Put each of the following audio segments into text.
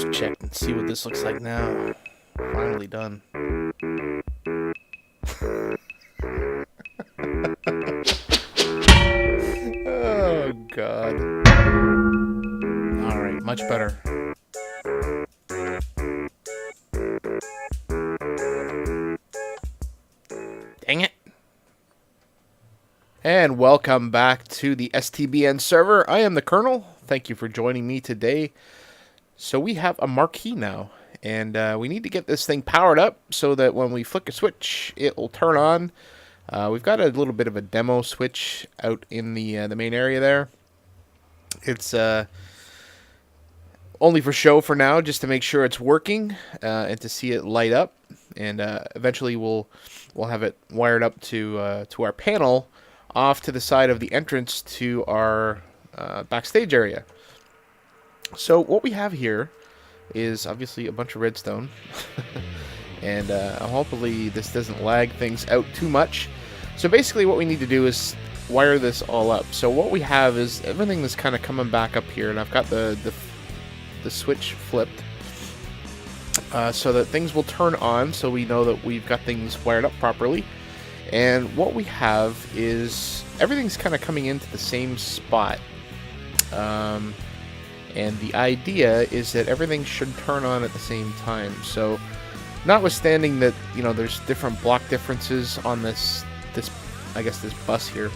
Let's check and see what this looks like now. Finally done. Oh, God. Alright, much better. Dang it. And welcome back to the STBN server. I am the Colonel. Thank you for joining me today. So we have a marquee now, and we need to get this thing powered up so that when we flick a switch, it will turn on. We've got a little bit of a demo switch out in the main area there. It's only for show for now, just to make sure it's working and to see it light up. And eventually we'll have it wired up to our panel off to the side of the entrance to our backstage area. So what we have here is obviously a bunch of redstone. And hopefully this doesn't lag things out too much. So basically what we need to do is wire this all up. So what we have is everything that's kind of coming back up here, and I've got the switch flipped so that things will turn on, so we know that we've got things wired up properly. And what we have is everything's kind of coming into the same spot. And the idea is that everything should turn on at the same time. So notwithstanding that, you know, there's different block differences on this I guess this bus here,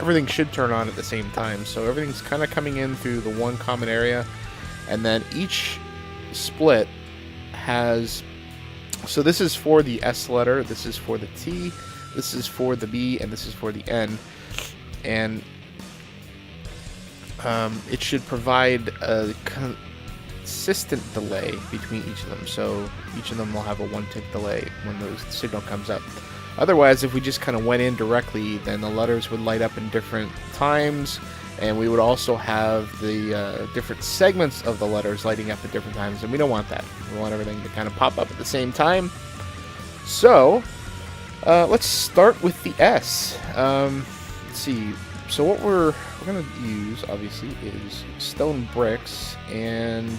everything should turn on at the same time. So everything's kind of coming in through the one common area, and then each split has, so this is for the S letter, this is for the T, this is for the B, and this is for the N. And it should provide a consistent delay between each of them. So each of them will have a 1-tick delay when the signal comes up. Otherwise, if we just kind of went in directly, then the letters would light up in different times, and we would also have the different segments of the letters lighting up at different times, and we don't want that. We want everything to kind of pop up at the same time. So let's start with the S. Let's see. So what we're going to use, obviously, is stone bricks, and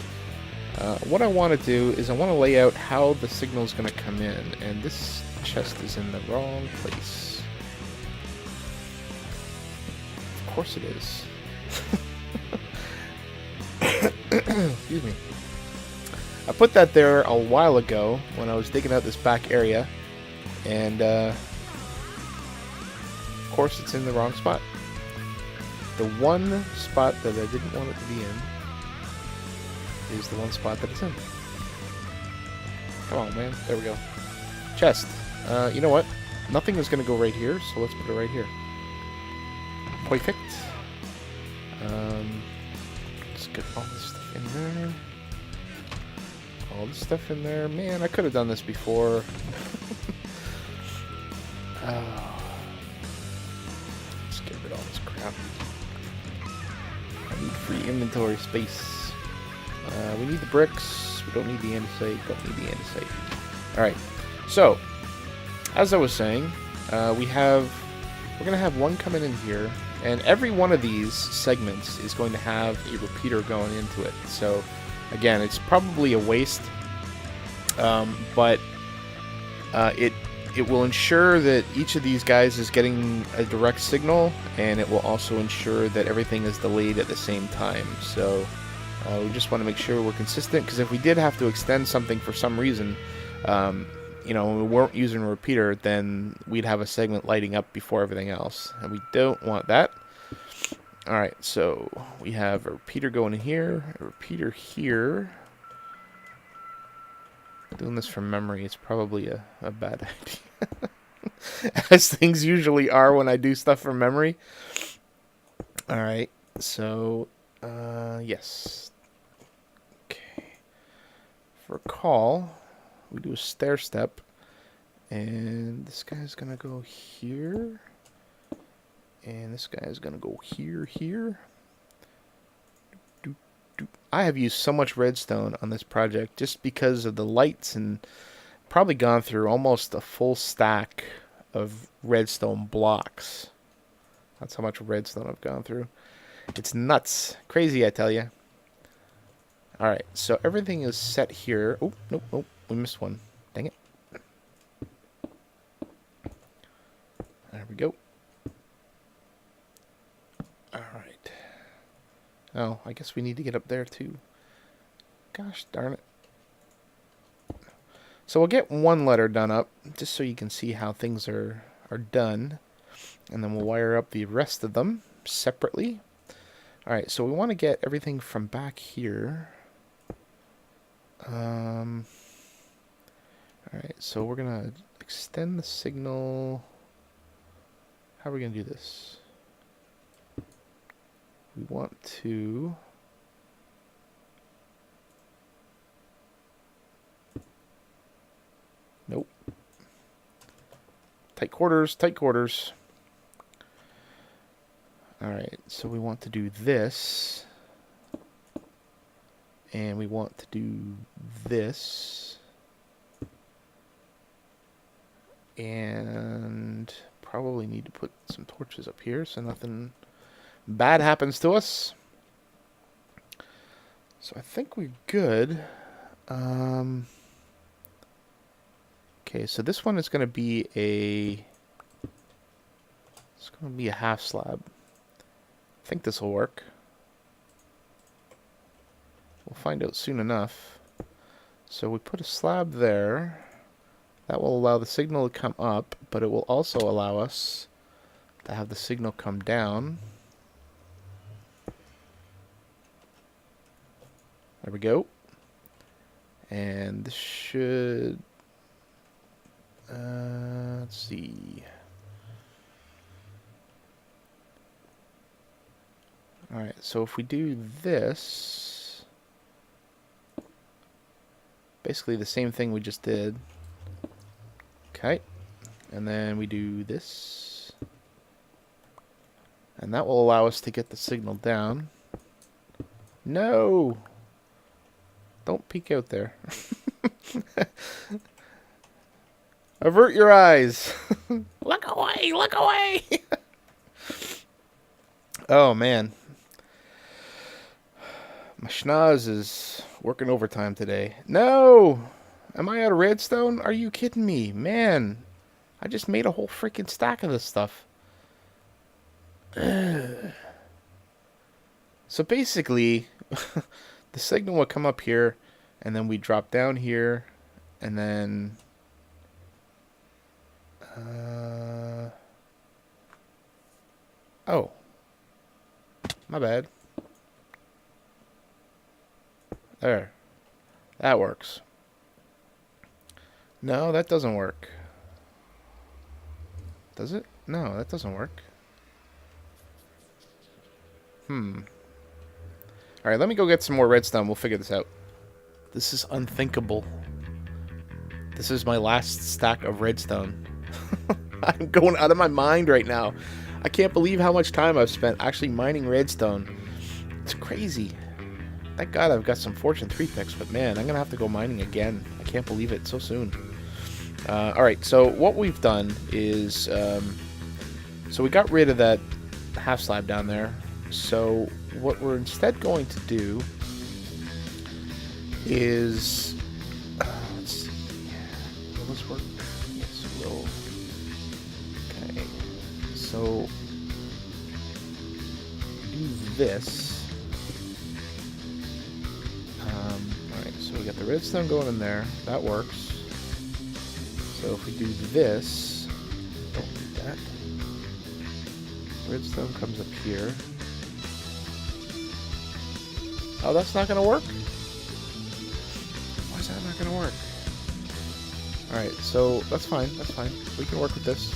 what I want to do is I want to lay out how the signal is going to come in, and this chest is in the wrong place. Of course it is. Excuse me. I put that there a while ago when I was digging out this back area, and of course it's in the wrong spot. The one spot that I didn't want it to be in is the one spot that it's in. Come on, man. There we go. Chest. You know what? Nothing is going to go right here, so let's put it right here. Perfect. Let's get all this stuff in there. All this stuff in there. Man, I could have done this before. Let's get rid of all this crap. I need free inventory space. We need the bricks. We don't need the andesite. Don't need the andesite. Alright. So, as I was saying, we're going to have one coming in here, and every one of these segments is going to have a repeater going into it. So, again, it's probably a waste, but it will ensure that each of these guys is getting a direct signal, and it will also ensure that everything is delayed at the same time. So, we just want to make sure we're consistent, because if we did have to extend something for some reason, you know, we weren't using a repeater, then we'd have a segment lighting up before everything else, and we don't want that. Alright, so we have a repeater going in here, a repeater here. Doing this from memory is probably a bad idea. As things usually are when I do stuff from memory. Alright, so, yes. Okay. For call, we do a stair step, and this guy's gonna go here, and this guy's gonna go here. I have used so much redstone on this project just because of the lights, and probably gone through almost a full stack of redstone blocks. That's how much redstone I've gone through. It's nuts. Crazy, I tell you. Alright, so everything is set here. Oh, nope, nope, we missed one. Dang it. There we go. Alright. Oh, I guess we need to get up there too. Gosh darn it. So we'll get one letter done up, just so you can see how things are done. And then we'll wire up the rest of them separately. Alright, so we want to get everything from back here. Alright, so we're going to extend the signal. How are we going to do this? We want to... Nope. Tight quarters, tight quarters. Alright, so we want to do this. And we want to do this. And probably need to put some torches up here so nothing bad happens to us. So I think we're good. Okay, so this one is going to be a half slab. I think this will work. We'll find out soon enough. So we put a slab there. That will allow the signal to come up, but it will also allow us to have the signal come down. There we go. And this should... let's see. Alright, so if we do this... Basically the same thing we just did. Okay. And then we do this. And that will allow us to get the signal down. No! Don't peek out there. Avert your eyes. Look away, look away. Oh, man. My schnoz is working overtime today. No! Am I out of redstone? Are you kidding me? Man, I just made a whole freaking stack of this stuff. So basically, the signal will come up here, and then we drop down here, and then... oh. My bad. There. That works. No, that doesn't work. Does it? No, that doesn't work. Alright, let me go get some more redstone. We'll figure this out. This is unthinkable. This is my last stack of redstone. I'm going out of my mind right now. I can't believe how much time I've spent actually mining redstone. It's crazy. Thank God I've got some Fortune 3 picks, but man, I'm going to have to go mining again. I can't believe it so soon. Alright, so what we've done is... so we got rid of that half slab down there. So what we're instead going to do is... let's see. Will this work? Yes, it will. Okay. So... do this. Alright, so we got the redstone going in there. That works. So if we do this... don't need that. Redstone comes up here. Oh, that's not going to work? Why is that not going to work? Alright, so that's fine. That's fine. We can work with this.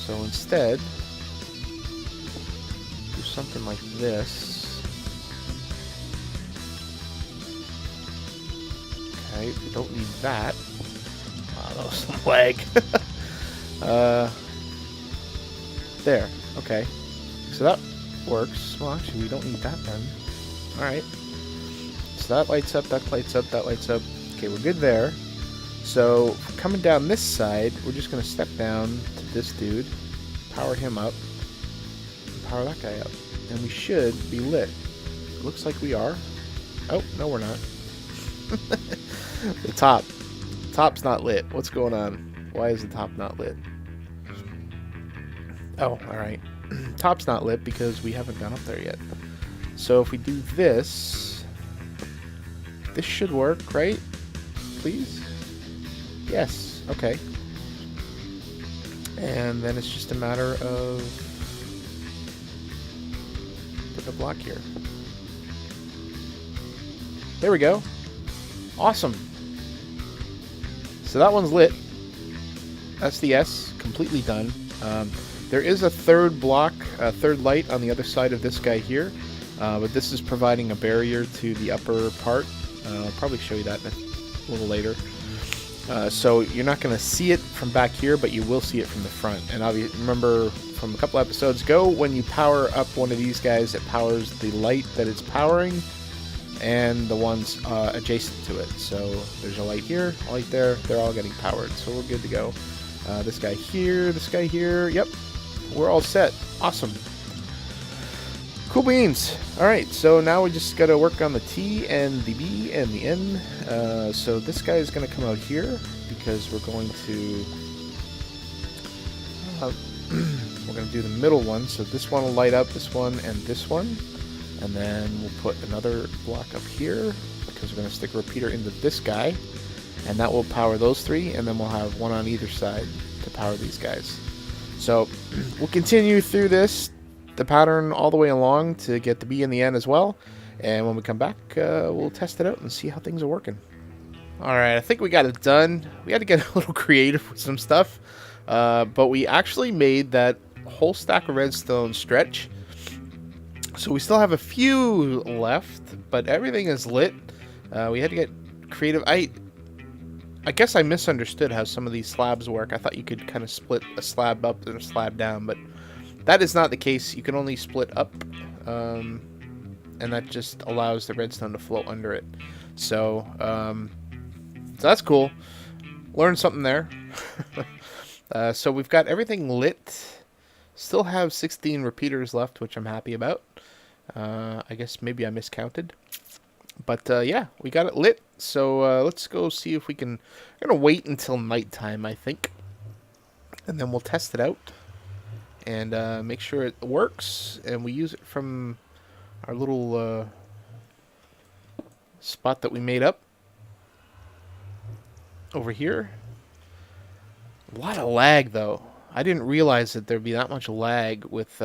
So instead, do something like this. Okay, we don't need that. Oh, that was some lag. There. Okay. So that works. Well, actually, we don't need that then. Alright. So that lights up, that lights up, that lights up. Okay, we're good there. So, coming down this side, we're just going to step down to this dude, power him up, and power that guy up. and we should be lit. Looks like we are. Oh, no we're not. The top's not lit. What's going on? Why is the top not lit? Oh, alright. Top's not lit because we haven't gone up there yet. So if we do this, this should work, right? Please? Yes. Okay. And then it's just a matter of put a block here. There we go. Awesome. So that one's lit. That's the S, completely done. There is a third block, a third light on the other side of this guy here, but this is providing a barrier to the upper part. I'll probably show you that a little later. So you're not going to see it from back here, but you will see it from the front. And obviously, remember from a couple episodes ago, when you power up one of these guys, it powers the light that it's powering and the ones adjacent to it. So there's a light here, a light there, they're all getting powered. So we're good to go. This guy here, yep, we're all set. Awesome. Cool beans. Alright, so now we just got to work on the T and the B and the N. So this guy is going to come out here because we're going to do the middle one. So this one will light up this one and this one. And then we'll put another block up here because we're going to stick a repeater into this guy. And that will power those three. And then we'll have one on either side to power these guys. So we'll continue through the pattern all the way along to get the B and the N as well. And when we come back, we'll test it out and see how things are working. Alright, I think we got it done. We had to get a little creative with some stuff. But we actually made that whole stack of redstone stretch. So we still have a few left, but everything is lit. We had to get creative. I guess I misunderstood how some of these slabs work. I thought you could kind of split a slab up and a slab down, but that is not the case. You can only split up, and that just allows the redstone to flow under it. So, so that's cool. Learned something there. So we've got everything lit. Still have 16 repeaters left, which I'm happy about. I guess maybe I miscounted. But yeah, we got it lit. So let's go see if we can. I'm going to wait until nighttime, I think. And then we'll test it out. And make sure it works. And we use it from our little spot that we made up over here. A lot of lag, though. I didn't realize that there'd be that much lag with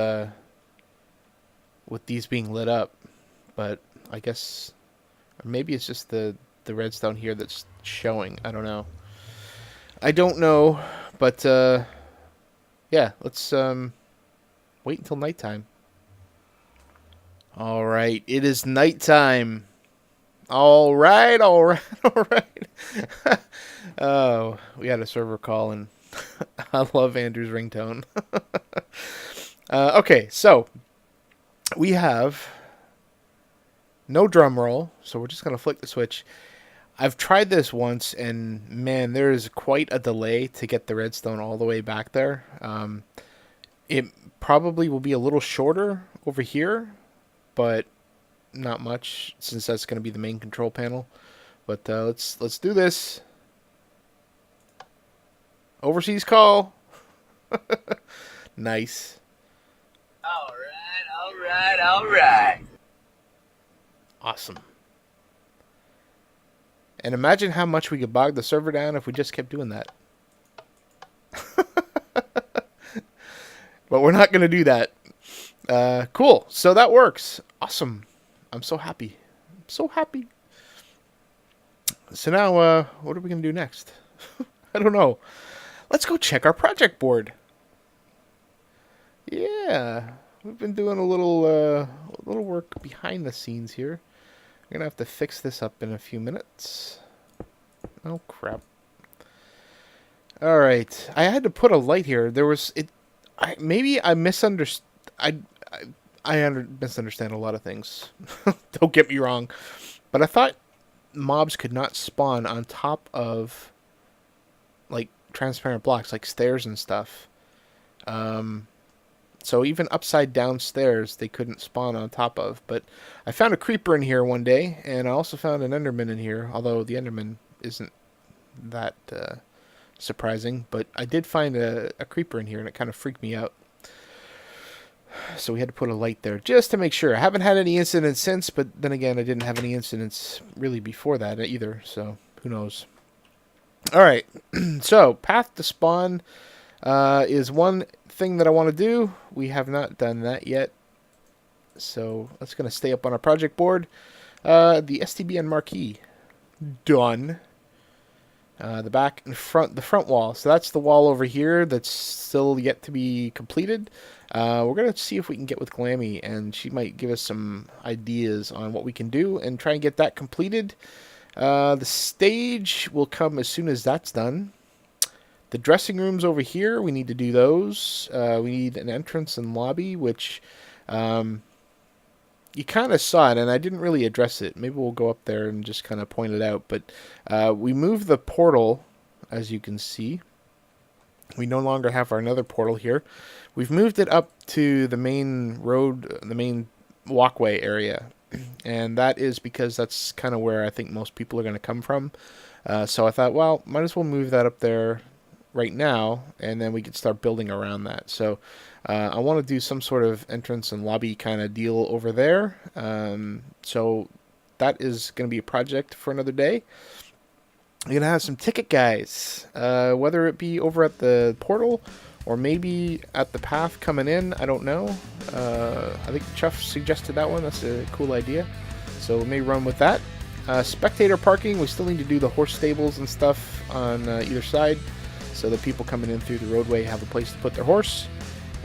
these being lit up. But I guess, or maybe it's just the redstone here that's showing. I don't know. But yeah, let's wait until nighttime. All right, it is nighttime. All right. Oh, we had a server call, and I love Andrew's ringtone. Okay, so we have no drum roll, so we're just going to flick the switch. I've tried this once, and man, there is quite a delay to get the redstone all the way back there. It probably will be a little shorter over here, but not much, since that's going to be the main control panel. But let's do this. Overseas call. Nice. All right. Awesome. And imagine how much we could bog the server down if we just kept doing that. But we're not going to do that. Cool. So that works. Awesome. I'm so happy. So now, what are we going to do next? I don't know. Let's go check our project board. Yeah. We've been doing a little work behind the scenes here. I'm going to have to fix this up in a few minutes. Oh, crap. All right. I had to put a light here. There was... maybe I misunderstood... I misunderstand a lot of things. Don't get me wrong. But I thought mobs could not spawn on top of, like, transparent blocks, like stairs and stuff. So even upside down stairs they couldn't spawn on top of. But I found a creeper in here one day, and I also found an enderman in here, although the enderman isn't that surprising. But I did find a creeper in here, and it kind of freaked me out. So we had to put a light there just to make sure. I haven't had any incidents since, but then again, I didn't have any incidents really before that either, so who knows. Alright, so path to spawn is one thing that I want to do. We have not done that yet, so that's going to stay up on our project board. The STBN Marquee, done. The back and front, the front wall. So that's the wall over here that's still yet to be completed. We're going to see if we can get with Glammy, and she might give us some ideas on what we can do and try and get that completed. The stage will come as soon as that's done. The dressing rooms over here, we need to do those. We need an entrance and lobby, which you kind of saw it, and I didn't really address it. Maybe we'll go up there and just kind of point it out. But we moved the portal, as you can see. We no longer have our another portal here. We've moved it up to the main road, the main walkway area. And that is because that's kind of where I think most people are going to come from. So I thought, well, might as well move that up there right now, and then we could start building around that. So I want to do some sort of entrance and lobby kind of deal over there. So that is going to be a project for another day. We're going to have some ticket guys, whether it be over at the portal or maybe at the path coming in. I don't know. I think Chuff suggested that one. That's a cool idea. So we may run with that. Spectator parking, we still need to do the horse stables and stuff on either side, so that people coming in through the roadway have a place to put their horse.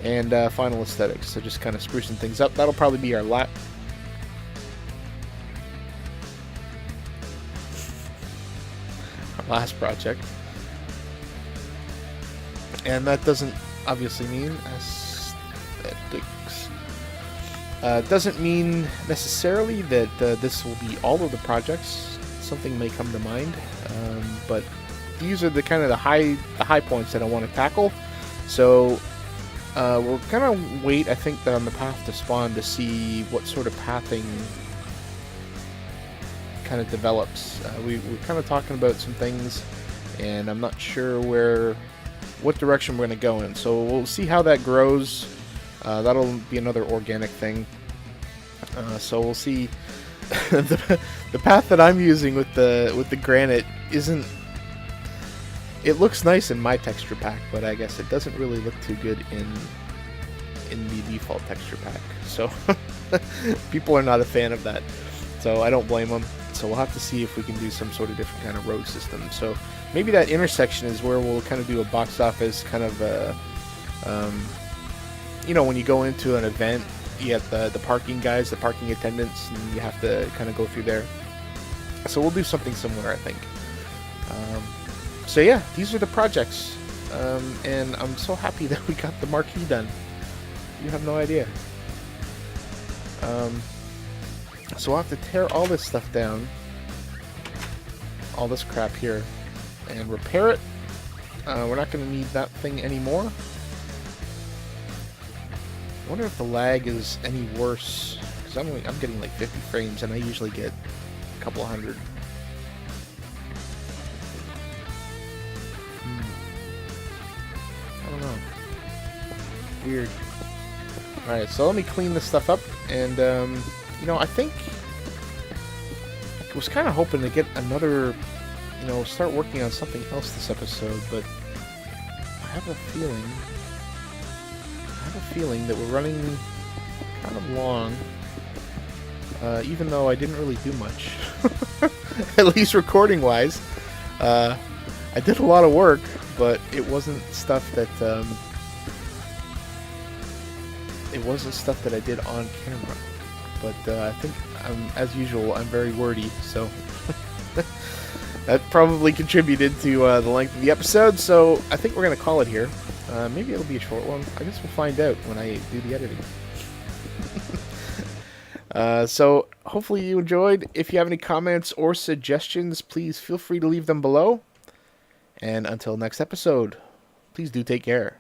And final aesthetics, so just kind of sprucing things up. That'll probably be our last project. And that doesn't obviously mean aesthetics. Doesn't mean necessarily that this will be all of the projects. Something may come to mind, but these are the kind of the high points that I want to tackle. So we're gonna wait, I think, on the path to spawn to see what sort of pathing kind of develops. We're kind of talking about some things, and I'm not sure what direction we're going to go in. So we'll see how that grows. That'll be another organic thing. So we'll see. The path that I'm using with the granite isn't. It looks nice in my texture pack, but I guess it doesn't really look too good in the default texture pack. So people are not a fan of that. So I don't blame them. So we'll have to see if we can do some sort of different kind of road system. So maybe that intersection is where we'll kind of do a box office kind of when you go into an event, you have the parking guys, the parking attendants, and you have to kind of go through there. So we'll do something similar, I think. So yeah, these are the projects. And I'm so happy that we got the marquee done. You have no idea. So we'll have to tear all this stuff down, all this crap here, and repair it. We're not going to need that thing anymore. I wonder if the lag is any worse, because I'm getting like 50 frames, and I usually get a couple hundred. I don't know. Weird. Alright, so let me clean this stuff up, and I think I was kind of hoping to get another, start working on something else this episode, but I have a feeling that we're running kind of long, even though I didn't really do much, at least recording-wise. I did a lot of work, but it wasn't stuff that I did on camera. But I think, as usual, I'm very wordy, so that probably contributed to the length of the episode. So I think we're going to call it here. Maybe it'll be a short one. I guess we'll find out when I do the editing. So hopefully you enjoyed. If you have any comments or suggestions, please feel free to leave them below. And until next episode, please do take care.